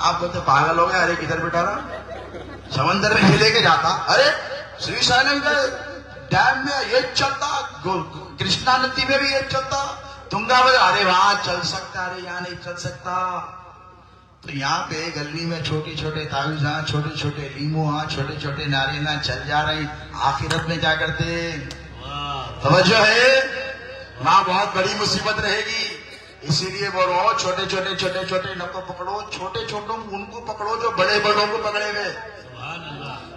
آپ بولتے پاگل ہو گئے, ارے کدھر بٹھا رہا, سمندر میں لے کے جاتا, ارے سری سائلم کا ڈیم میں یہ چلتا, کرشنا ندی میں بھی یہ چلتا, تنگا بولے ارے وہاں چل سکتا, ارے یہاں نہیں چل سکتا. تو یہاں پہ گلی میں چھوٹے چھوٹے تعویذاں, چھوٹے چھوٹے لیمو ہاں, چھوٹے چھوٹے نارینا چل جا رہے, آخرت میں کیا کرتے؟ توجہ ہے, وہاں بہت بڑی مصیبت رہے گی. اسی لیے بول رہا ہوں چھوٹے چھوٹے چھوٹے چھوٹے نہ کو پکڑو, چھوٹے چھوٹوں ان کو پکڑو جو بڑے بڑوں کو پکڑے ہوئے.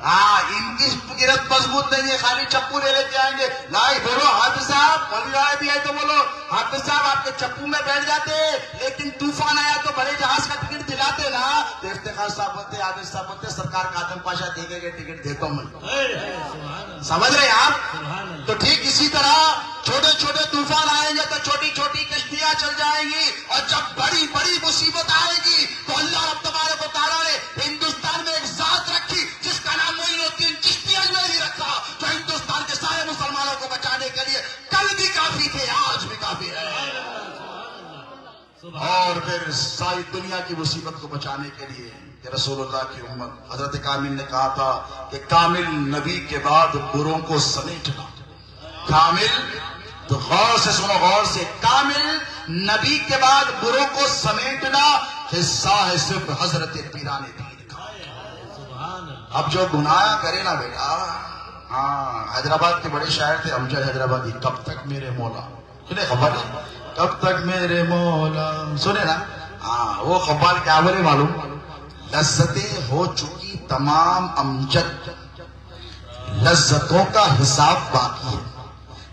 ہاں, ان کی گرفت مضبوط نہیں ہے, خالی چپو لے لیتے آئیں گے. لائی بولو حافظ صاحب, مولانا بھی ہے تو بولو حافظ صاحب آپ کے چپو میں بیٹھ جاتے, لیکن طوفان آیا تو بڑے جہاز کا ٹکٹ دلاتے نا. تو افتخار صاحب بولتے, حافظ صاحب بولتے سرکار قادم پاشا دیکھے گے ٹکٹ دیتا ہوں میں. سمجھ رہے آپ؟ تو ٹھیک اسی طرح چھوٹے چھوٹے طوفان آئیں گے تو چھوٹی چھوٹی کشتیاں چل جائیں گی, اور جب بڑی بڑی مصیبت آئے گی تو اللہ رب تبارک و تعالیٰ نے ہندوستان میں ایک ذات رکھی جس کا نام معین الدین چشتی اجمیری رکھا, جو ہندوستان کے سارے مسلمانوں کو بچانے کے لیے کل بھی کافی تھے, آج بھی کافی ہے, اور پھر ساری دنیا کی مصیبت کو بچانے کے لیے کہ رسول اللہ کی امت. حضرت کامل نے کہا تھا کہ کامل نبی کے بعد بروں کو سمیٹنا. کامل, تو غور سے سنو, غور سے, کامل نبی کے بعد بروں کو سمیٹنا حصہ ہے صرف حضرت پیران پیر کا. اب جو گناہ کرے نا بیٹا, ہاں, حیدرآباد کے بڑے شاعر تھے امجد حیدرآبادی, کب تک میرے مولا, سنے خبر ہے, کب تک میرے مولا, سنے نا. ہاں, وہ قبال کیا بولے معلوم, لذتیں ہو چکی تمام امجد, لذتوں کا حساب باقی ہے.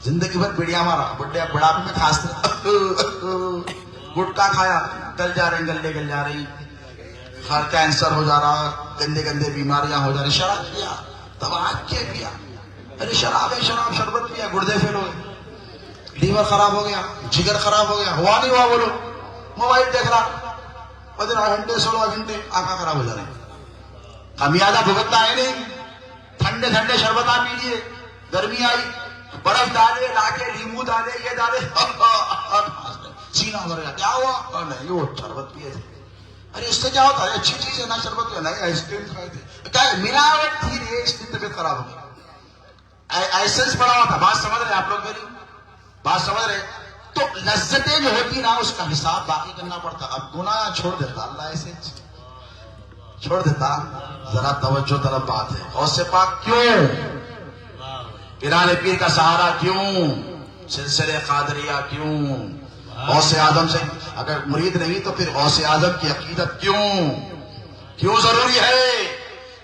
زندگی بھر بیڑیا مارا, بڑھاپے میں کھانستے, گٹکا کھایا, گل جا رہے, گلے گل جا رہی, ہر کینسر ہو جا رہا, گندے گندے بیماریاں ہو جا رہی. شراب پیا, تباہ کے پیا, ارے شراب ہے, شراب شربت پیا, گردے فیل ہو گئے, لیور خراب ہو گیا, جگر خراب ہو گیا, ہوا نہیں ہوا بولو, موبائل دیکھ رہا 15 گھنٹے 16 گھنٹے, آنکھیں خراب ہو جا رہی. خمیازہ بھگتنا ہے نہیں. ٹھنڈے ٹھنڈے شربت آپ پیجیے, گرمی آئی, برف ڈالے, لا کے لیمو ڈالے, یہ ڈالے, سینہ بھر گیا, کیا ہوا؟ نہیں, وہ شربت پیے تھے. ارے اس سے کیا ہوتا ہے, اچھی چیز ہے نا شربت, نہیں آئس کریم کھائے تھے, کیا ملاوٹ تھی, اس کی طبیعت خراب ہو گئی. ایسنس پڑا ہوا تھا. بات سمجھ رہے آپ لوگ میری بات سمجھ رہے؟ تو لذتیں جو ہوتی نا اس کا حساب باقی کرنا پڑتا. اب گناہ چھوڑ دیتا اللہ, ایسے چھوڑ دیتا. ذرا توجہ طلب بات ہے. غوث پاک کیوں, پیران پیر کا سہارا کیوں, سلسلے قادریہ کیوں, غوث اعظم سے اگر مرید نہیں تو پھر غوث اعظم کی عقیدت کیوں ضروری ہے؟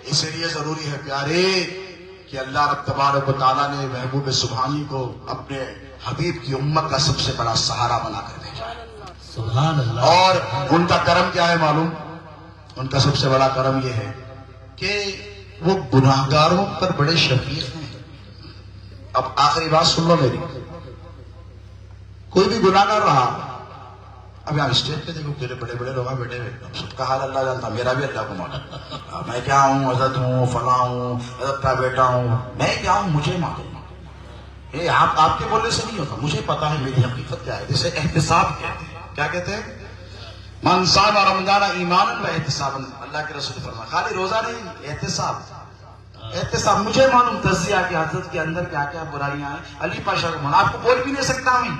اس لیے ضروری ہے پیارے کہ اللہ رب تبارک و تعالیٰ نے محبوب سبحانی کو اپنے حبیب کی امت کا سب سے بڑا سہارا بنا کر بھیجا. سبحان اللہ. اور ان کا کرم کیا ہے معلوم؟ ان کا سب سے بڑا کرم یہ ہے کہ وہ گناہگاروں پر بڑے شفیق ہیں. اب آخری بات سن لو میری, کوئی بھی گناہ کر رہا, اب یہاں اسٹیج پہ دیکھو میرے بڑے بڑے لوگ بیٹھے ہوئے, سب کا حال اللہ جانتا, میرا بھی اللہ کو معلوم, میں کیا ہوں, حضرت ہوں, فلاں ہوں, حضرت کا بیٹا ہوں, میں کیا ہوں مجھے معلوم. یہ آپ کے بولنے سے نہیں ہوتا, مجھے پتا ہے میری حقیقت کیا ہے. جیسے احتساب کہتے ہیں, کیا کہتے ہیں, من صام رمضان ایمانا و احتسابا, اللہ کے رسول فرمایا خالی روزہ نہیں, احتساب. احتساب مجھے معلوم تجزیہ کی حضرت کے اندر کیا کیا برائیاں ہیں. علی پاشا کو معلوم, آپ کو بول بھی نہیں سکتا میں.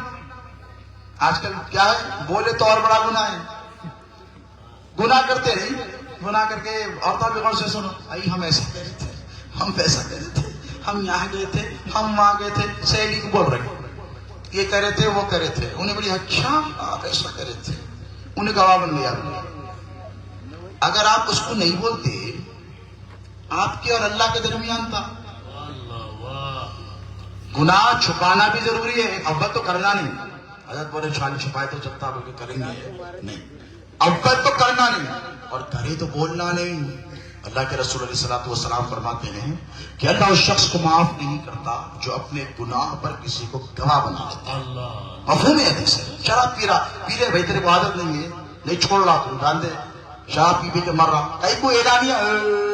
آج کل کیا ہے, بولے تو اور بڑا گناہ ہے. گناہ کرتے نہیں, گناہ کر کے عورتوں بھی غور سے سنو, آئی ہم ایسا کہہ رہے تھے, ہم ویسا کہہ رہے تھے, ہم یہاں گئے تھے, ہم وہاں گئے تھے. سہیلی کو بول رہے یہ کہہ رہے تھے, وہ کہہ رہے تھے, انہیں بڑی اچھا آپ ایسا کہہ رہے تھے, انہیں گواہ بن گیا. اگر آپ اس کو نہیں بولتے, آپ کے اور اللہ کے درمیان تھا. گناہ چھپانا بھی ضروری ہے, اول تو کرنا نہیں. حضرت بولے چھال چھپائے تو چلتا, بلکہ کریں گے نہیں, اول تو کرنا نہیں, اور کرے تو بولنا نہیں. اللہ کے رسول علیہ الصلوۃ والسلام فرماتے ہیں کہ اللہ اس شخص کو معاف نہیں کرتا جو اپنے گناہ پر کسی کو گواہ بنا دیتا. مفہوم ہے حدیث ہے. شراب پی لے بھائی, تیرے کو عادت نہیں ہے, نہیں چھوڑ رہا, تو ڈال دے. شراب پی کے مر رہا, کہیں کوئی اعلانیہ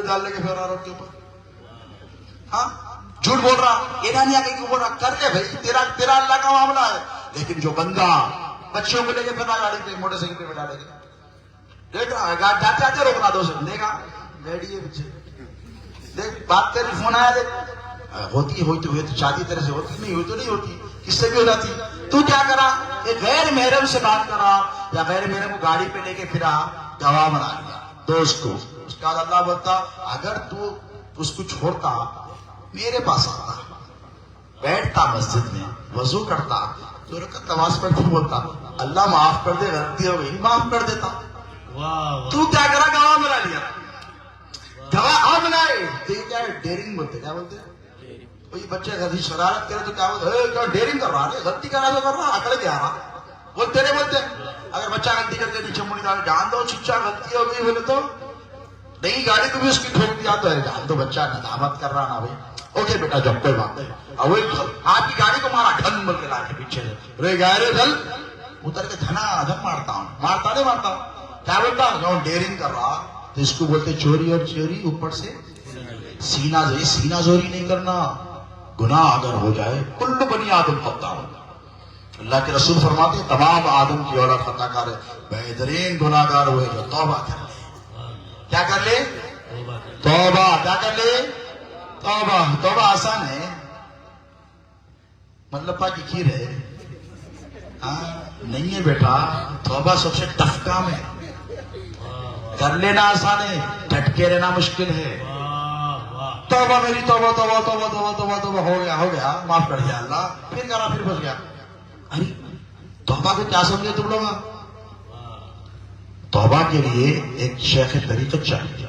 ڈالنے کے پھر عورت کے اوپر, ہاں جھوٹ بول رہا, اعلانیہ کہیں کو بول رہا, کر لے بھائی, تیرا اللہ کا معاملہ ہے. لیکن جو بندہ بچوں کو لے کے پھر گاڑی پہ موٹر سائیکل پہ بٹھا لے گا, دیکھ رہا رہا گاڑی جاتے آتے روکنا دو سے دیکھا گاڑی ہے پیچھے دیکھ بات تیری فون آیا دیکھ ہوتی ہوئی تو شادی طرح سے ہوتی نہیں ہوئی تو نہیں ہوتی کس سے بھی ہو جاتی تو کیا کرا ایک غیر محرم سے بات کرا یا غیر محرم کو گاڑی پہ لے کے پھرا گواہ بنا لیا دوست کو اس کے بعد اللہ بولتا اگر تو اس کو چھوڑتا میرے پاس آتا بیٹھتا مسجد میں وضو کرتا تو رکعت نماز پڑھتا بولتا اللہ معاف کر دے غلطی ہو گئی معاف کر دیتا تو کیا کرا گواہ بنا لیا گواہ بنائے تو یہ کیا ہے ڈیرنگ بولتے کیا بولتے کوئی بچے غلطی شرارت کرے تو کیا بولتے کیا ڈیرنگ کر رہا ہے غلطی کر رہا تو کر رہا اکڑ کے آ رہا بولتے نہیں بولتے اگر بچہ غلطی کر کے نیچے مڑی ڈال جان دو چچا غلطی ہو گئی بولے تو نہیں گاڑی کو بھی اس کی ٹھوک دیا تو ہے جان دو بچہ ندامت کر رہا نا بھائی اوکے بیٹا جب کوئی بات نہیں آپ کی گاڑی کو مارا ڈھن بول کے لا کے پیچھے رے گائے ڈھل اتر کے دھنا دھن مارتا نہیں مارتا ہوں کیا بولتا ہوں ڈیرنگ کر رہا تو اس کو بولتے چوری اور چوری اوپر سے سینہ زوری نہیں کرنا گناہ اگر ہو جائے کل بنی آدم خطا ہوگا اللہ کے رسول فرماتے ہیں تمام آدم کی اولاد خطا کار ہے بہترین گناہ گار ہوئے جو توبہ کر لے کیا کر لے توبہ کیا کر لے توبہ آسان ہے مطلب پاکی کھیر ہے نہیں ہے بیٹا توبہ سب سے ٹف کام ہے کر لینا آسان ہے ڈٹ کے رہنا مشکل ہے توبہ میری توبہ ہو گیا معاف کر دیا اللہ پھر کرا پھر بچ گیا ارے توبہ کو کیا سمجھے تم لوگ توبہ کے لیے ایک شیخ طریقت چاہیے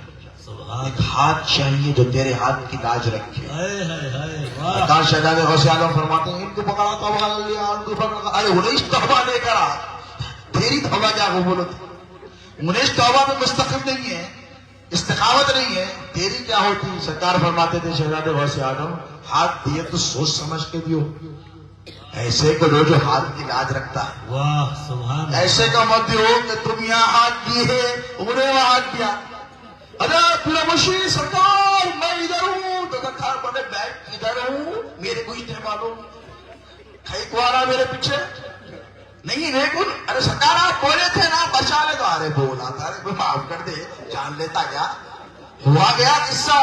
ایک ہاتھ چاہیے جو تیرے ہاتھ کی لاج رکھے شہزاد غوث عالم فرماتے ہیں ان کو پکڑا توبہ کر لیا ان کو پکڑا ارے انہیں توبہ لے کر آ تیری توبہ کیا قبول ہوتی انہیں توبہ میں مستقیم نہیں ہے استقامت نہیں ہے تیری کیا ہوتی سرکار فرماتے تھے شہزاد غوث عالم ہاتھ دیے تو سوچ سمجھ کے دیو ایسے کو لو جو ہاتھ کی لاج رکھتا ہے واہ سبحان ایسے کا مت دیو کہ تم یہاں ہاتھ دیے انہیں وہاں ہاتھ دیا ارے پورا مشیر سرکار میں ادھر ہوں تو سرکار بڑے بیٹھ ادھر ہوں میرے کو اتنے معلوم کئی کو آ رہا میرے پیچھے نہیں دیکھو ارے سرکار آپ بولے تھے نا بچا لے تو ارے بولا تھا ارے کوئی معاف کر دے جان لیتا کیا ہوا گیا قصہ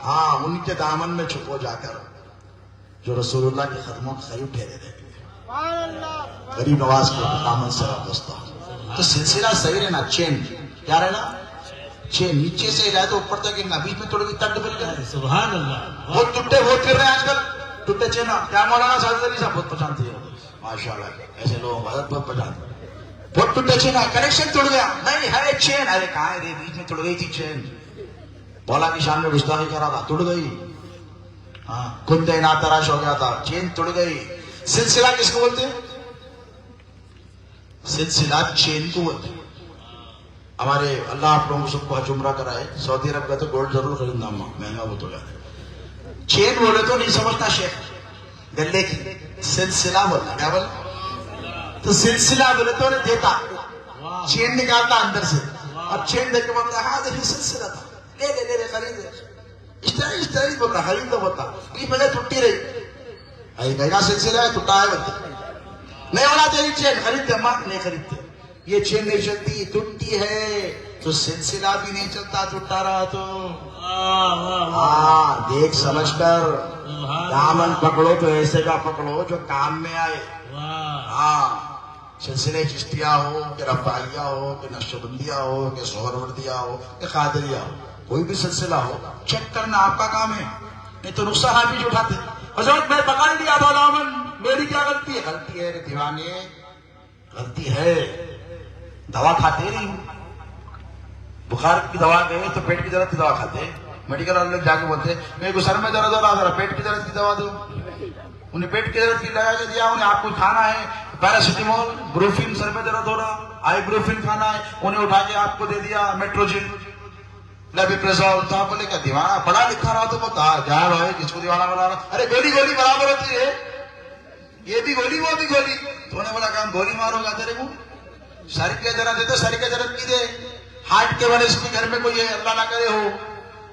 ہاں ان کے دامن میں چھپو جا کر جو رسول اللہ کے قدموں کے قریب ٹھہرے رہے غریب نواز کے دامن سے دوستوں تو سلسلہ صحیح رہنا چین کیا رہنا چین نیچے سے جائے تو اوپر تک بیچ میں تھوڑی تٹ مل گئے سبحان اللہ وہ ٹوٹے بہت کر رہے ہیں آج کل ٹوٹے چین کیا مولانا سعادت علی صاحب بہت پہچانتے ہیں ماشاء اللہ ایسے لوگ بہت پہچانتے بہت ٹوٹے چین کنیکشن ٹوٹ گیا نہیں ہے چین ارے کہاں ہے بیچ میں ٹوٹ گئی تھی چین بولا کی شان میں گستاخی کرا تھا ٹوٹ گئی ہاں کندے نا تراش ہو گیا تھا چین ٹوٹ گئی سلسلہ کس کو بولتے سلسلہ چین کو بولتے ہمارے اللہ آپ لوگوں سب کو حج عمرہ کرائے سعودی عرب کا تو گولڈ ضرور خریدنا مہنگا بہت ہو جاتا چین بولے تو نہیں سمجھتا شیخ گلے کی سلسلہ بولتا کیا بولا تو سلسلہ بولے تو نہیں دیتا چین نکالتا اندر سے اب چین دیکھ کے بولتا ہاں دیکھیں سلسلہ تھا لے خرید اس طرح بول رہا خرید دو بولتا یہ پہلے ٹوٹی رہی کہا سلسلہ ہے ٹوٹا ہے بولتا نہیں ہونا تیری چین خریدتے ماں نہیں خریدتے یہ چین نہیں چلتی ٹوٹی ہے تو سلسلہ بھی نہیں چلتا ٹوٹا رہا تو ہاں دیکھ سمجھ کر دامن پکڑو تو ایسے کا پکڑو جو کام میں آئے ہاں سلسلے چشتیہ ہو کہ رفاعیہ ہو کہ نقشبندیہ ہو کہ سہروردیہ ہو کہ قادریہ ہو کوئی بھی سلسلہ ہو چیک کرنا آپ کا کام ہے نہیں تو نقصان آپ ہی اٹھاتے حضرت میں پکڑ لیا تھا دامن میری کیا غلطی ہے غلطی ہے دیوانے غلطی ہے دوا کھاتے نہیں بخار کی دوا گئے تو پیٹ کی درد کی دوا کھاتے میڈیکل والے لوگ جا کے بولتے میرے کو سر میں درد ہو رہا ذرا پیٹ کی درد کی دوا دو انہیں پیٹ کی درد کی لگا کے دیا انہیں آپ کو کھانا ہے پیراسیٹامول بروفین سر میں درد ہو رہا آئی بروفین کھانا ہے انہیں اٹھا کے آپ کو دے دیا میٹروجن لیبیپریزول تو آپ بولے کیا دیوانہ پڑھا لکھا رہا تو بتا جا بھائی کس کو دیوانہ بنا رہا ارے گولی برابر ہوتی ہے یہ بھی گولی وہ بھی گولی تو نے بولا کہ ہم گولی مارو گا تیرے کو سر کے درد دے تو سر کے درد کی دے ہارٹ کے مریض کے گھر میں کوئی اللہ نہ کرے ہو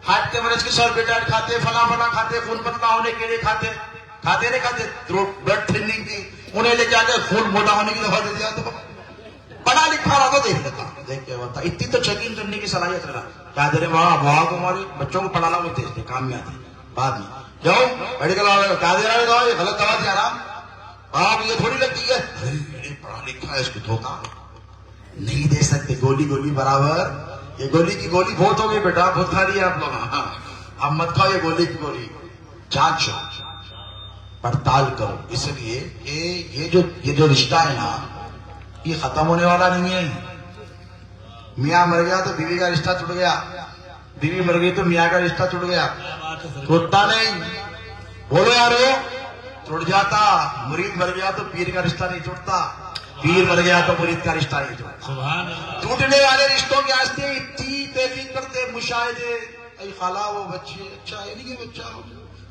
ہارٹ کے مریض کے سر بیٹا کھاتے فلاں کھاتے خون پتلا ہونے کے لیے کھاتے نہیں کھاتے بلڈ تھننگ کی انہیں لے کے آتے خون موٹا ہونے کی دوا دے دیا تو پڑھا لکھا رہا تو دیکھ لیتا، دیکھ کے بتا اتنی تو چیکنگ کرنے کی صلاحیت رہا کیا دے رہے وہاں کو ہمارے بچوں کو پڑھانا وہ تیز تھے کام میں آتے بعد میں جاؤ میڈیکل والے کیا دے رہا ہے دوا، یہ غلط دوا دیا رہا آپ، یہ تھوڑی لگتی ہے پڑھا لکھا ہے اس کو دھوکا نہیں دے سکتے، گولی گولی برابر، یہ گولی کی گولی بہت ہو گئی بیٹا، بہت کھا رہی ہے آپ لوگ، اب مت کھاؤ یہ گولی کی گولی، جانچو پڑتال کرو، اس لیے کہ یہ جو رشتہ ہے نا یہ ختم ہونے والا نہیں ہے، میاں مر گیا تو بیوی کا رشتہ ٹوٹ گیا، بیوی مر گئی تو میاں کا رشتہ ٹوٹ گیا، ٹوٹتا نہیں، بولو یارو ٹوٹ جاتا، مرید مر گیا تو پیر کا رشتہ نہیں ٹوٹتا، پیر مر گیا تو مرید کا رشتہ نہیں ٹوٹتا، سبحان اللہ، ٹوٹنے والے رشتوں کے واسطے اتنی تحقیق کرتے مشاہدے، اے خالہ وہ بچی اچھا ہے نہیں کہ بچہ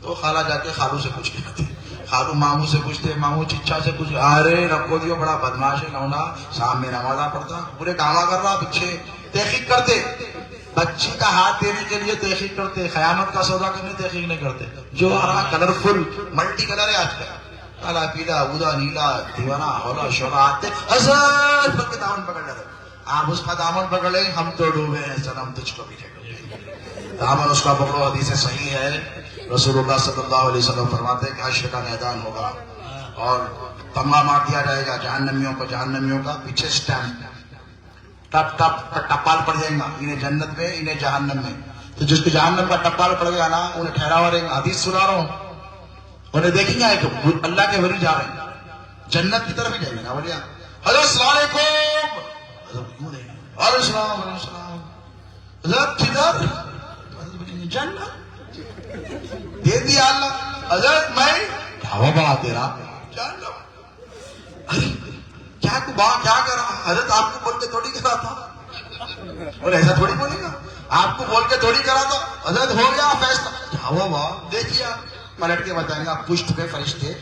تو خالہ جا کے خالو سے پوچھ کے آتے، خالو ماموں سے پوچھتے، ماموں چچا سے پوچھ، ارے رکھو دیو بڑا بدماش ہے لونا، شام میں نمازہ پڑھتا پورے کاما کر رہا پیچھے، تحقیق کرتے، بچی کا ہاتھ دینے کے لیے تحقیق کرتے، قیامت کا سودا کرنے تحقیق نہیں کرتے، جو آ رہا کلرفل ملٹی کلر ہے آج کل، کالا پیلا ادا نیلا دیوانہ ہولا شولا آتے حضرت پر کے دامن پکڑ لے، آپ اس کا دامن پکڑ لیں، ہم تو ڈوبے ہیں سنم تجھ کو بھی ڈوبے، دامن اس کا پکڑو، حدیث صحیح ہے، رسول اللہ صلی اللہ علیہ وسلم فرماتے ہیں کہ حشر کا میدان ہوگا اور تمغہ مار دیا جائے گا جہنمیوں کا پیچھے سٹیمپ ٹپ ٹپ ٹپال پڑ جائے گا، انہیں جنت میں انہیں جہنم میں، تو جس کو جہنم کا ٹپال پڑ گیا نا انہیں ٹھہراوا رہے گا، حدیث سنا رہا ہوں، انہیں دیکھیں گے کہ اللہ کے ولی جا رہے ہیں جنت کی طرف ہی جائیں گے نا بولے حضرت السلام علیکم، علیہ السلام علیہ السلام، حضرت کدھر، جنت دے دیا اللہ، حضرت میں کیا بڑا تیرا ارے کیا کر رہا حضرت، آپ کو بول کے تھوڑی کرا تھا، اور ایسا تھوڑی بولے گا، آپ کو بول کے تھوڑی کرا تھا، حضرت ہو گیا فیصلہ، کیا ہوا واہ دیکھیے پلٹ کے بتائیں گا، پشت پہ فرشتے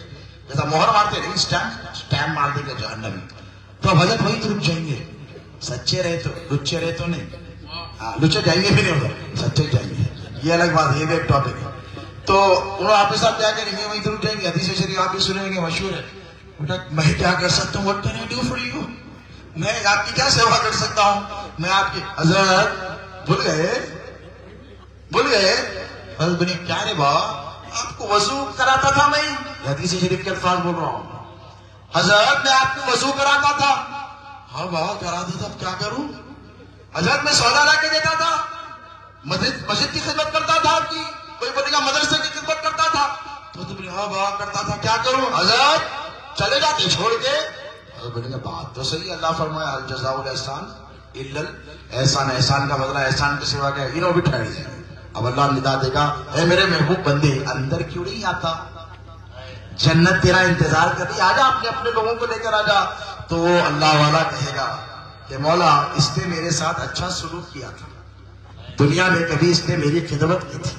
جیسا مہر مارتے نہیں سٹیمپ مار دیں گے جہنم میں، تو اب حضرت وہی تو رک جائیں گے، سچے رہے تو لچے رہے تو نہیں، لچے جائیں گے بھی نہیں ادھر، سچے جائیں گے، یہ الگ بات، یہ بھی ایک ٹاپک ہے، تو انہوں آپ کے ساتھ کیا کریں گے، وہیں تو رک جائیں گے، حدیث شریف آپ بھی سنیں گے مشہور ہے، بیٹا میں کیا کر سکتا ہوں، what can I do for you، میں آپ کی کیا سیوا کر سکتا ہوں، میں آپ کی حضرت بھول گئے حضرت بنی کیا رے با آپ کو وضو کراتا تھا، میں حدیث شریف کے الفاظ بول رہا ہوں، حضرت میں آپ کو وضو کراتا تھا، ہاں بابا کراتا تھا، اب کیا کروں، حضرت میں سودا لا کے دیتا تھا، مسجد کی خدمت کرتا تھا آپ کی، کوئی بولے گا مدرسے کی خدمت کرتا تھا، تو تم نے ہاں بابا کرتا تھا، کیا کروں حضرت، چلے جاتے چھوڑ کے، حضرت بولے گا بات تو صحیح، اللہ فرمایا الجزاء الاحسان الا الاحسان، احسان کا بدلہ احسان کے سوا کیا، انہوں بھی ٹھہر جائے، اب اللہ ندا دے گا، اے میرے محبوب بندے اندر کیوں نہیں آتا، جنت تیرا انتظار کر رہی، آجا اپنے لوگوں کو لے کر آجا، تو وہ اللہ والا کہے گا کہ مولا اس نے میرے ساتھ اچھا سلوک کیا تھا، دنیا میں کبھی اس نے میری خدمت کی تھی،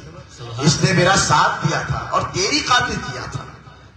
اس نے میرا ساتھ دیا تھا اور تیری خاطر کیا تھا،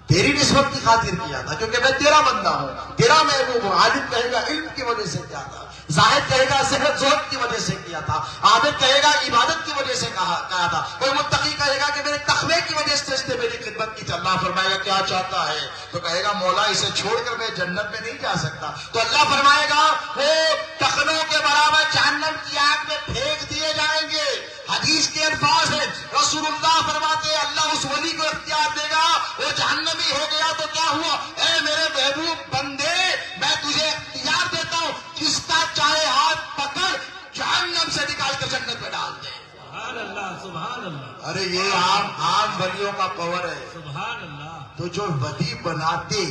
تیری نسبت کی خاطر کیا تھا، کیونکہ میں تیرا بندہ ہوں، تیرا محبوب ہوں، عالم کہے گا علم کی وجہ سے کیا تھا، زاہد کہے گا صحت زہد کی وجہ سے کیا تھا، عابد کہے گا عبادت کی وجہ سے کہا تھا، کوئی متقی کہے گا کہ میرے تقوی کی وجہ سے اس نے میری خدمت کی تھی، اللہ فرمائے گا کیا چاہتا ہے، تو کہے گا مولا اسے چھوڑ کر میں جنت میں نہیں جا سکتا، تو اللہ فرمائے گا وہ ٹخنوں کے برابر جہنم کی آگ میں پھینک دیے جائیں گے، حدیث کے الفاظ ہے، رسول اللہ فرماتے ہیں اللہ اس ولی کو اختیار دے گا، وہ جہنمی ہو گیا تو کیا ہوا، اے میرے محبوب بندے میں تجھے اختیار دیتا ہوں، جس کا چاہے ہاتھ پکڑ جہنم سے نکال کر جنت میں ڈال دے، سبحان اللہ، سبحان اللہ، ارے یہ عام ولیوں کا پاور ہے، سبحان اللہ، تو جو ولی بناتے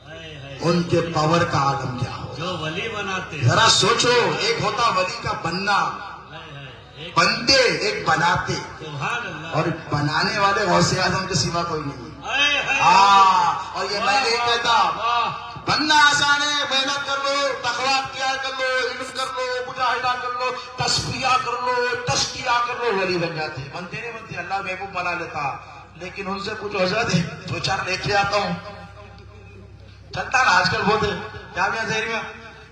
ہائے ہائے، ان کے پاور کا عالم کیا ہو، جو ولی بناتے، ذرا سوچو، ایک ہوتا ولی کا بننا، ہائے ہائے، ایک بنتے ایک بناتے، سبحان اللہ، اور بنانے والے غوث اعظم کے سوا کوئی نہیں، ہائے ہائے، اور یہ میں نہیں کہتا واہ، بننا آسان ہے، محنت کر لو، تقویٰ اختیار کر لو، علم کر لو، مجاہدہ کر لو، تصفیہ کر لو، تزکیہ کر لو، ولی بن جاتے، بنتے نہیں بنتے، اللہ محبوب بنا لیتا، لیکن ان سے کچھ حضرت ہے، دو چار لے کے آتا ہوں، چلتا نا آج کل بہت ہے، کیا میں ذہن میں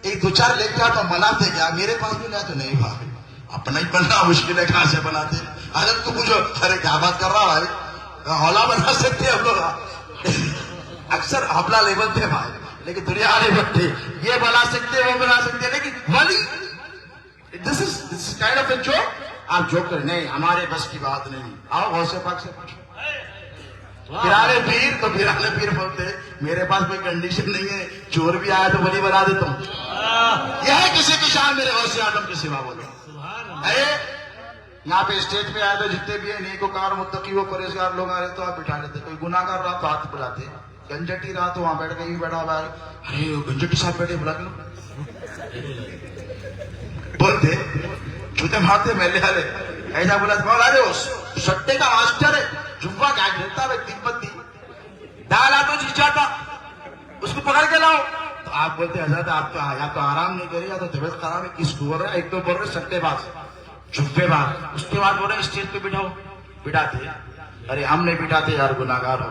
ایک دو چار لے کے آتا ہوں، بناتے کیا، میرے پاس بھی لیا تو نہیں بھائی، اپنا ہی بننا مشکل ہے، کہاں سے بناتے، حضرت کو پوچھو، ارے کیا بات کر رہا بھائی، حولا بنا سکتے ہم لوگ، اکثر حولا لیول پہ بھائی، لیکن دنیا والے بٹے یہ بنا سکتے وہ بنا سکتے، لیکن ولی this is kind of a joke. آپ جوک کریں نہیں، ہمارے بس کی بات نہیں. آؤ غوث پاک سے پوچھو. پیرالے پیر تو پیرالے پیر بولتے میرے پاس کوئی کنڈیشن نہیں ہے، چور بھی آیا تو ولی بنا دیتا ہوں. یہ ہے کسی کی شان میرے غوث اعظم کے سوا. بولو یہاں پہ اسٹیج پہ آئے تو جتنے بھی ہیں نیکوکار متقی و پرہیزگار لوگ آ رہے تو آپ بٹھا لیتے. کوئی گناہ گار رہا تو ہاتھ بلاتے، گنجٹی رہا تو وہاں بیٹھ کے بیٹھا ہوا ہے، ارے گنجٹی صاحب بیٹھے بلا کے بولتے جوتے مارتے میلے والے ایسا بولا ارے سٹے کا ماسٹر ہے، جمعہ کیا گرتا ہے تبتی ڈالا تو چیچاتا اس کو پکڑ کے لاؤ. تو آپ بولتے حضرت آپ تو یا تو آرام نہیں کری یا تو طبیعت خراب ہے. کس کو بول رہے؟ ایک تو بول رہے سٹے باز جھپے باز، اس کے بعد بول رہے اسٹیج پہ بٹھاؤ. بٹھاتے ارے ہم نہیں بٹھاتے یار گناہ گار ہو.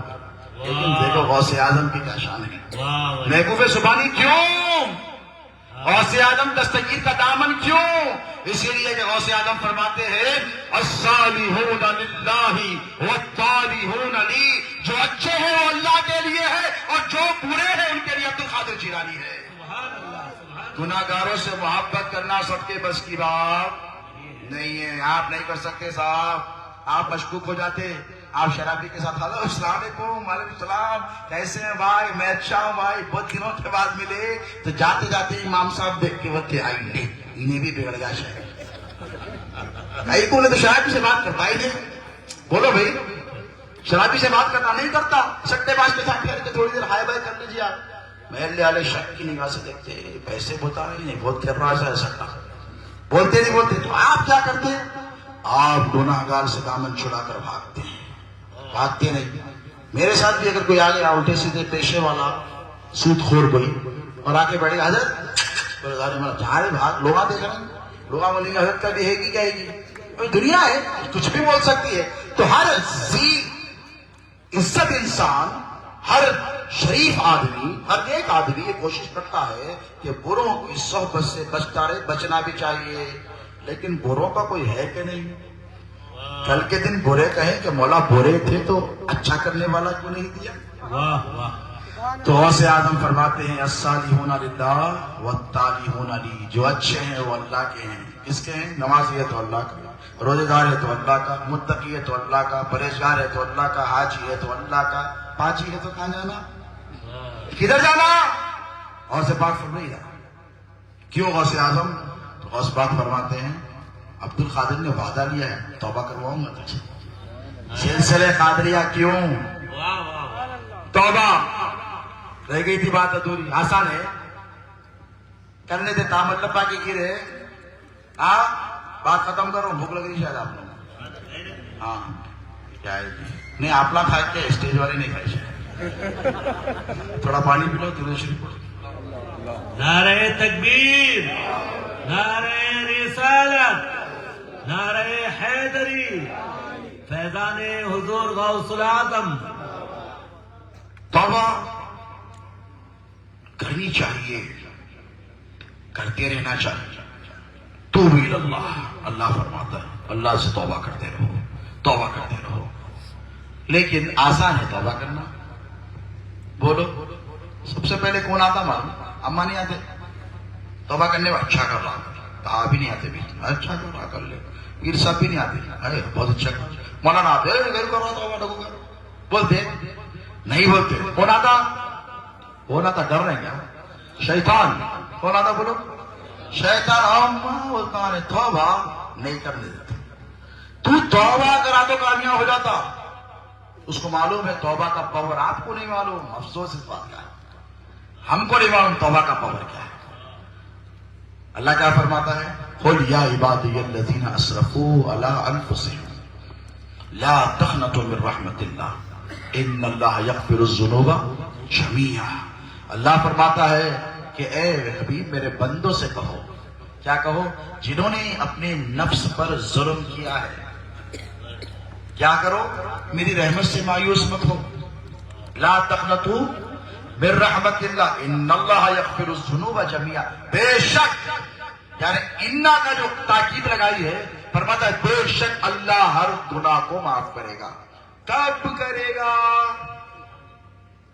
لیکن دیکھو غوث اعظم کی کیا شان ہے. محبوب سبحانی کیوں؟ غوث اعظم دستگیر کا دامن کیوں؟ اسی لیے کہ غوث اعظم فرماتے ہیں الصالحون للہ والطالحون لی، جو اچھے ہیں وہ اللہ کے لیے ہے اور جو برے ہیں ان کے لیے عبد القادر جیلانی ہے. گناہ گاروں سے محبت کرنا سب کے بس کی بات نہیں ہے. آپ نہیں کر سکتے صاحب. آپ مشکوک ہو جاتے. آپ شرابی کے ساتھ ہلو السلام علیکم وعلیکم السلام کیسے ہیں بھائی؟ میں اچھا ہوں بھائی، بہت دنوں کے بعد ملے. تو جاتے جاتے امام صاحب دیکھ کے بولتے آئی لے انہیں بھی بگڑ گیا شاید. بھائی بولے تو شرابی سے بات کرتا ہی نہیں. بولو بھائی شرابی سے بات کرنا نہیں کرتا. سٹے باز کے ساتھ پھر کے تھوڑی دیر ہائے بھائی کر لیجیے. آپ محلے والے شک کی نگاہ سے دیکھتے پیسے بتا ہی نہیں، بہت کر رہا ہے سٹا. بولتے نہیں بولتے. تو آپ کیا کرتے ہیں؟ آپ گناہ گار سے دامن چھڑا کر بھاگتے ہیں. بھاگتے نہیں. میرے ساتھ بھی اگر کوئی آگے الٹے سیدھے پیشے والا سود خور کوئی اور آ کے بیٹھے گا حضرت جہاں بھاگ لوگا دیکھ رہے ہیں، لوگا بولیں گے حضرت کا بھی ہے گی کیا ہے گی؟ دنیا ہے کچھ بھی بول سکتی ہے. تو ہر ذی عزت انسان، ہر شریف آدمی، ہر ایک آدمی یہ کوشش کرتا ہے کہ بروں کی صحبت سے بچتا رہے. بچنا بھی چاہیے لیکن بروں کا کوئی ہے کہ نہیں. کل کے دن برے کہیں کہ مولا برے تھے تو اچھا کرنے والا کیوں نہیں دیا. واہ واہ. تو غوث اعظم فرماتے ہیں الصالحون للہ والطالحون لی، جو اچھے ہیں وہ اللہ کے ہیں. کس کے ہیں؟ نمازی ہے تو اللہ کا، روزے دار ہے تو اللہ کا، متقی ہے تو اللہ کا، پرہیزگار ہے تو اللہ کا، حاجی ہے تو اللہ کا، پاجی ہے تو کہاں جانا، کدھر جانا؟ غوث پاک فرمائے گا کیوں غوث اعظم؟ تو غوث پاک فرماتے ہیں عبد القادر نے وعدہ لیا ہے توبہ کرواؤں گا تجھے. سلسلے قادریہ کیوں؟ واہ واہ. توبہ رہ گئی تھی بات ادھوری. آسان ہے کرنے دے تامل لبا کی گرے. ہاں بات ختم کرو، بھوک لگ رہی شاید آپ لوگ. ہاں کیا ہے نہیں آپ لا کھائے کے اسٹیج والے نہیں کھائے شاید. تھوڑا پانی پی لو، درود شریف پڑھو. نعرہ تکبیر، نعرہ رسالت، نعرہ حیدری، فیضان حضور غوث الاعظم. توبہ کرنی چاہیے، کرتے رہنا چاہیے. توبوا الی اللہ، اللہ فرماتا ہے اللہ سے توبہ کرتے رہو، توبہ کرتے رہو. لیکن آسان ہے توبہ کرنا. بولو سب سے پہلے کون آتا معلوم؟ اما نہیں آتے توبہ کرنے میں. اچھا کر رہا آپ بھی نہیں آتے بھی اچھا کر رہا کر لے. پیر صاحب بھی نہیں آتے ارے بہت اچھا کر. مولانا آتے گھر کر رہا تھا بولتے نہیں بولتے. کون آتا؟ کون آتا؟ ڈر رہے ہیں کیا؟ شیطان. کون آتا بولو؟ شیطان. بولتا ہے توبہ نہیں کرنے دیتا. تو توبہ کرا تو کامیاب ہو جاتا. اس کو معلوم ہے توبہ کا پاور. آپ کو نہیں معلوم. افسوس اس بات کا ہے ہم کو نہیں معلوم توبہ کا پاور کیا ہے. اللہ کیا فرماتا ہے؟ قل یا عبادی الذین اسرفوا علی انفسہم لا تقنطوا من رحمت اللہ ان اللہ یغفر الذنوب جمیعا. اللہ فرماتا ہے کہ اے حبیب میرے بندوں سے کہو. کیا کہو؟ جنہوں نے اپنے نفس پر ظلم کیا ہے کیا کرو؟ میری رحمت سے مایوس مت ہو. لا تقنطوا من رحمت اللہ ان اللہ یغفر الذنوب جمیعا. بے شک یعنی انا کا جو تاکید لگائی ہے فرماتا ہے بے شک اللہ ہر گناہ کو معاف کرے گا. کب کرے گا؟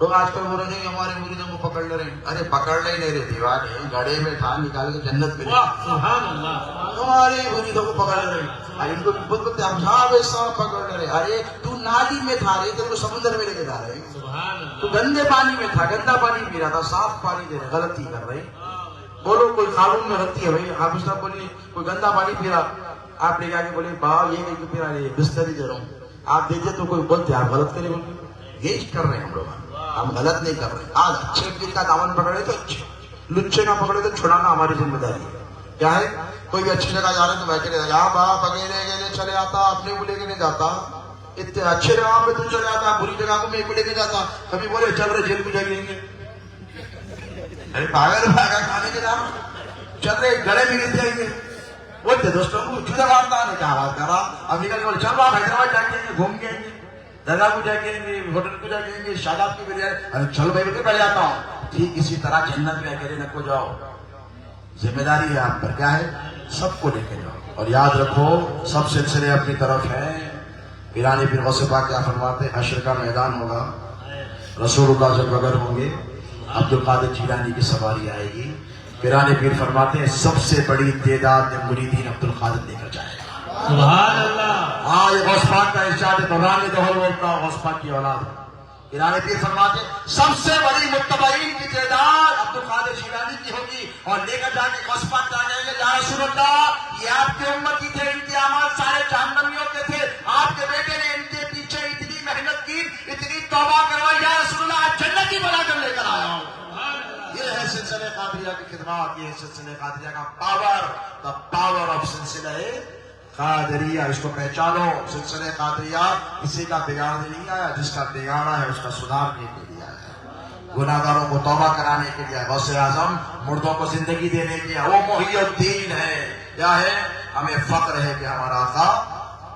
لوگ آج کل بول رہے ہیں کہ ہمارے مریدوں کو پکڑ لے رہے ہیں. ارے پکڑ لے نہیں رہے دیوانے, گڑھے میں تھا نکال کے جنت میں واہ سبحان اللہ. ہمارے مریدوں کو پکڑ لے رہے ہیں. ارے ان کو بولتے ہم جہاں ویسا پکڑ لے رہے. ارے تو نالی میں تھا رہے تو سمندر میں لے کے جا رہے. سبحان اللہ. تو گندے پانی میں تھا, گندا پانی پی رہا تھا, صاف پانی دے رہے, غلطی کر رہے. بولو کوئی قانون میں غلطی ہے بھائی. آپ صاحب بولیے کوئی گندا پانی پی رہا, آپ لے کے آگے بولے باپ یہ نہیں پی رہا, بستر ہی دے رہا ہوں, آپ دیجیے تو کوئی بولتے آپ غلط کرے. یہی کر رہے ہیں ہم لوگ, ہم غلط نہیں کر رہے. آج اچھے پیر کا دامن پکڑے تو اچھے, لچے کا پکڑے تو چھڑانا ہماری ذمہ داری ہے. کیا ہے, کوئی بھی اچھی جگہ جا رہے تو بیٹھے رہے, یہاں باپ اکیلے اکیلے چلے آتا, اپنے کو لے کے نہیں جاتا. اتنے اچھے جگہ پہ تو چلے آتا, بری جگہ کو میں کو لے کے جاتا. کبھی بولے چل رہے جیل میں جائیں گے, ارے پاگل بھاگا کھانے کے نام, چل رہے گڑے میں گر جائیں گے. بولتے دوستوں کو جدا مارتا نے کیا بات کرا. اب نکل کے بولے چل آپ حیدرآباد جا کے گھوم کے آئیں گے, درگاہ کو جا کے آئیں گے, ہوٹل کو جا کے آئیں گے, شاداب کی بریانی. ارے چلو بھائی بولتے بیٹھ جاتا ہوں. ٹھیک اسی طرح جنت میں اکیلے نہ کو جاؤ, ذمہ داری ہے آپ پر. کیا ہے, سب کو لے کے جاؤ. اور یاد رکھو سب سلسلے اپنی طرف ہیں. پیرانی پیر غوث پاک کیا فرماتے, حشر کا میدان ہوگا, رسول اللہ جب بغیر ہوں گے, عبد القادر جیلانی کی سواری آئے گی. پیرانی پیر فرماتے ہیں سب سے بڑی تعداد میں مریدین عبد القادر لے کر جائے گا. سبحان اللہ. ہاں یہ غوث پاک کا ارشاد ہے, دوران دہر ہوتا غوث پاک کی اولاد. پیرانی پیر فرماتے ہیں سب سے بڑی متبعین کی تعداد عبد القادر جیلانی کی ہوگی, اور لے کر جا کے غوث پاک جائیں گے, یا رسول اللہ یہ آپ کی امت کی تھے, ان کے اعمال سارے جہنمیوں کے تھے, آپ کے بیٹے نے ان کے پیچھے اتنی محنت کی, اتنی توبہ کروائی, یا رسول اللہ آپ جنتی بنا کر لے کر آیا ہوں. یہ ہے سلسلہ قادریہ کی خدمات, یہ ہے سلسلہ قادریہ کا پاور, دا پاور آف سلسلہ قادریہ. اس کو پہچانو. سلسلہ قادریہ کسی کا بگاڑنے نہیں آیا, جس کا بگاڑا ہے اس کا سدھارنے کے لیے آیا ہے, گناہگاروں کو توبہ کرانے کے لیے. غوث اعظم مردوں کو زندگی دینے کے لیے, وہ محی الدین ہے. کیا ہے, ہمیں فخر ہے کہ ہمارا آقا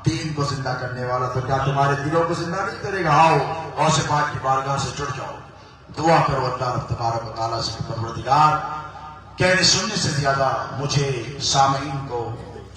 دین کو زندہ کرنے والا. تو کیا تمہارے دلوں کو زندہ نہیں کرے گا؟ آؤ غوث پاک کی بارگاہ سے جڑ جاؤ, دعا کرو اللہ تبارک و تعالیٰ سے, پروردگار کہنے سننے سے زیادہ مجھے سامعین کو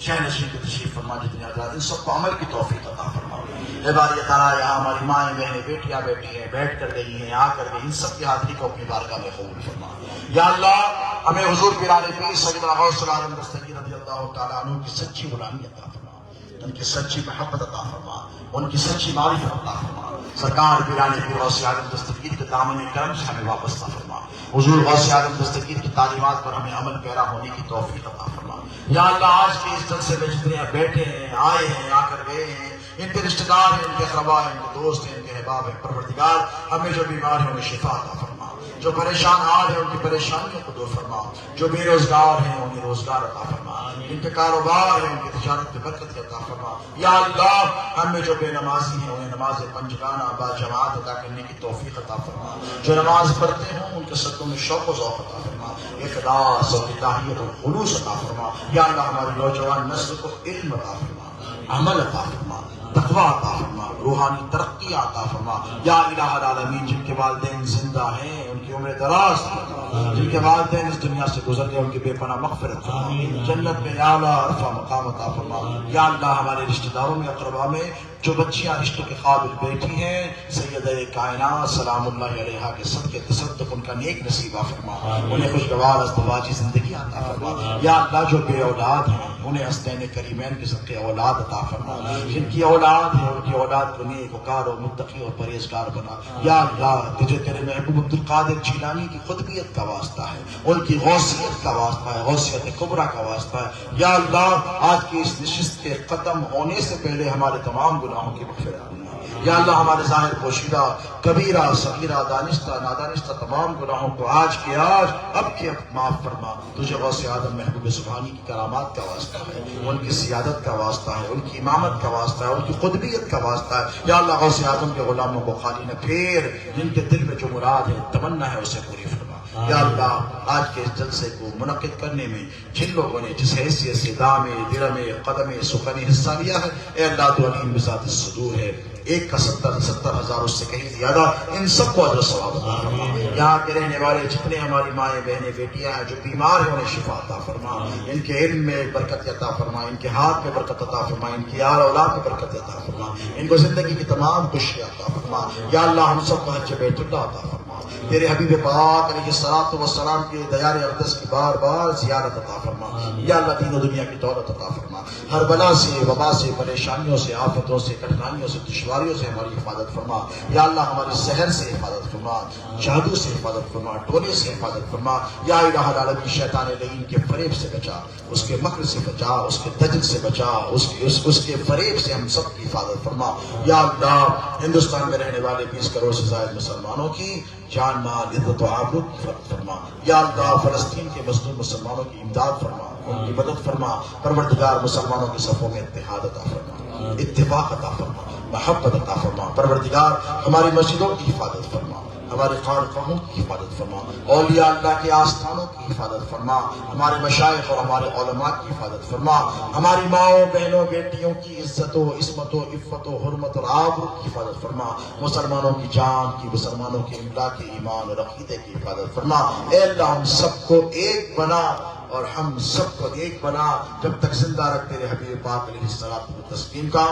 شہنشین کی تشریف فرما, جتنے حضرات ان سب کو عمل کی توفیق عطا فرما. اے باری تعالیٰ یہاں ہماری مائیں بہنیں بیٹیاں بیٹھی ہیں, بیٹھ کر گئی ہیں, آ کر گئی, ان سب کی حاضری کو اپنی بارگاہ میں قبول فرما. یا اللہ ہمیں حضور پیرانی پیر سیدنا غوث العالم دستگیر رضی اللہ تعالیٰ عنہ کی سچی غلامی عطا فرما, ان کی سچی محبت عطا فرما, ان کی سچی معرفت عطا فرما. سرکار پیرانی پیر غوث عالم دستگیر کے دامن کرم سے ہمیں واپس عطا فرما. حضور غوث عالم دستگیر کی تعلیمات پر ہمیں عمل پیرا ہونے کی توفیق عطا فرما. یا اللہ آج کے اس جلسے میں جتنے بیٹھے ہیں, آئے ہیں, آ کر گئے ہیں, ان کے رشتہ دار ہیں, ان کے اقربا ہیں, ان کے دوست ہیں, ان کے احباب ہیں, پروردگار ہمیں جو بیمار ہیں انہیں شفا عطا فرما, جو پریشان حال ہیں ان کی پریشانیوں کو دور فرما, جو بے روزگار ہیں انہیں روزگار عطا فرما, ان کے کاروبار ہیں ان کی تجارت میں برکت عطا فرما. یا اللہ ہمیں جو بے نمازی ہیں انہیں نماز پنجگانہ با جماعت ادا کرنے کی توفیق عطا فرما, جو نماز پڑھتے ہوں ان کے صدقوں میں شوق و ذوق عطا فرما, اخلاص اور طاہریت اور خلوص عطا فرما. یا اللہ ہماری نوجوان نسل کو علم عطا فرما, عمل عطا فرما, تقوی عطا فرما, روحانی ترقی عطا فرما. یا الہ العالمین جن کے والدین زندہ ہیں ان کی عمر دراز فرما, جن کے والدین اس دنیا سے گزر گئے ان کی بے پناہ مغفرت فرما, جنت میں اعلیٰ عرفہ مقام عطا فرما. یا اللہ ہمارے رشتہ داروں میں اقربا میں جو بچیاں رشتے کے قابل بیٹھی ہیں, سیدہ کائنات سلام اللہ علیہا کے صدقے تصدق ان کا نیک نصیبہ فرما, انہیں خوشگوار ازدواجی زندگی عطا فرما. یا اللہ جو بے اولاد ہیں انہیں حسنین کریمین کے صدقے اولاد عطا فرما, جن کی اولاد ہے ان کی اولاد کو نیک وقار اور متقی اور پرہیزگار بنا. یا اللہ تجھے تیرے محبوب عبد القادر جیلانی کی قطبیت کا واسطہ ہے, ان کی غوثیت کا واسطہ ہے, غوثیت کبریٰ کا واسطہ ہے. یا اللہ آج کی اس نشست کے ختم ہونے سے پہلے ہمارے تمام گناہوں کی مغفرت کرنا. یا اللہ ہمارے ظاہر پوشیدہ کبیرہ صغیرہ دانستہ نادانستہ تمام گناہوں کو آج کے آج اب کے اب معاف فرما. تجھے غوث اعظم محبوب سبحانی کی کرامات کا واسطہ ہے, ان کی سیادت کا واسطہ ہے, ان کی امامت کا واسطہ ہے, ان کی قطبیت کا واسطہ ہے. یا اللہ غوث اعظم کے غلاموں کو خالی نہ پھیر, جن کے دل میں جو مراد ہے تمنا ہے اسے پوری فرما. یا اللہ آج کے اس جلسے کو منعقد کرنے میں جن لوگوں نے جس حیثیت سے دامے درمے قدمے سخنی حصہ لیا ہے, اے اللہ تو علیم بذات الصدور ہے, ایک کا 70 ہزار اس سے کہیں زیادہ, ان سب کو اجر و ثواب عطا فرما. یہاں کے رہنے والے جتنے ہماری مائیں بہنیں بیٹیاں ہیں جو بیمار ہیں انہیں شفا عطا فرما, ان کے علم میں برکت عطا فرما, ان کے ہاتھ میں برکت عطا فرما, ان کی یار اولاد میں برکت عطا فرما, ان کو زندگی کی تمام خوشیاں عطا فرما. یا اللہ ہم سب کو حج بیت اللہ عطا فرما. تیرے حبیب پاک علیہ الصلوۃ والسلام کے دیار اقدس کی بار بار زیارت عطا فرما یا اللہ دین و دنیا کی دولت عطا فرما ہر بلا سے وبا سے پریشانیوں سے آفتوں سے کٹھنائیوں سے دشواریوں سے ہماری حفاظت فرما یا اللہ ہماری سحر سے حفاظت فرما جادو سے حفاظت فرما ٹونے سے حفاظت فرما یا الہ العالمین شیطان لعین کے فریب سے بچا اس کے مکر سے بچا اس کے دجل سے بچا اس کے فریب سے ہم سب کی حفاظت فرما یا اللہ ہندوستان میں رہنے والے 20 کروڑ سے زائد مسلمانوں کی جان مال عزت و آبرو فرما یا اللہ فلسطین کے مظلوم مسلمانوں کی امداد فرما ان کی مدد فرما پروردگار مسلمانوں کی صفوں میں اتحاد عطا فرما اتفاق عطا فرما محبت عطا فرما پروردگار ہماری مسجدوں کی حفاظت فرما ہمارے خانقاہوں کی حفاظت فرما اولیاء اللہ کے آستانوں کی حفاظت فرما ہمارے مشائخ اور ہمارے علماء کی حفاظت فرما ہماری ماؤں بہنوں بیٹیوں کی عزت و عصمت و عفت و حرمت اور آبرو کی حفاظت فرما مسلمانوں کی جان کی مسلمانوں کے املاک کے ایمان اور عقیدے کی حفاظت فرما اے اللہ ہم سب کو ایک بنا اور ہم سب کو ایک بنا جب تک زندہ رکھ تیرے حبیب پاک علیہ الصلوۃ والتسلیم کا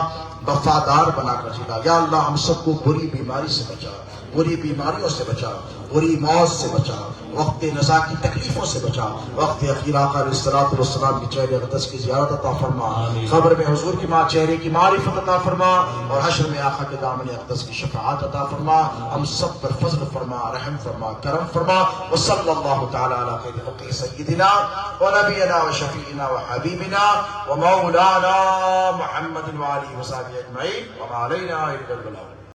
وفادار بنا کر چلا یا اللہ ہم سب کو بری بیماری سے بچا بری بیماریوں سے بچا بری موت سے بچا وقت نزا کی تکلیفوں سے بچا وقت اخیر آقا علیہ الصلوۃ والسلام کی چہرے اقدس کی زیارت عطا فرما قبر میں حضور کی ماں چہرے کی معرفت عطا فرما اور حشر میں آقا کے دامن اقدس کی شفاعت عطا فرما ہم سب پر فضل فرما رحم فرما کرم فرما وصلی اللہ تعالی علی خیر خلق سیدنا ونبینا وشفیعنا وحبیبنا ومولانا محمد وآلہ وصحبہ اجمعین وما علینا الا البلاغ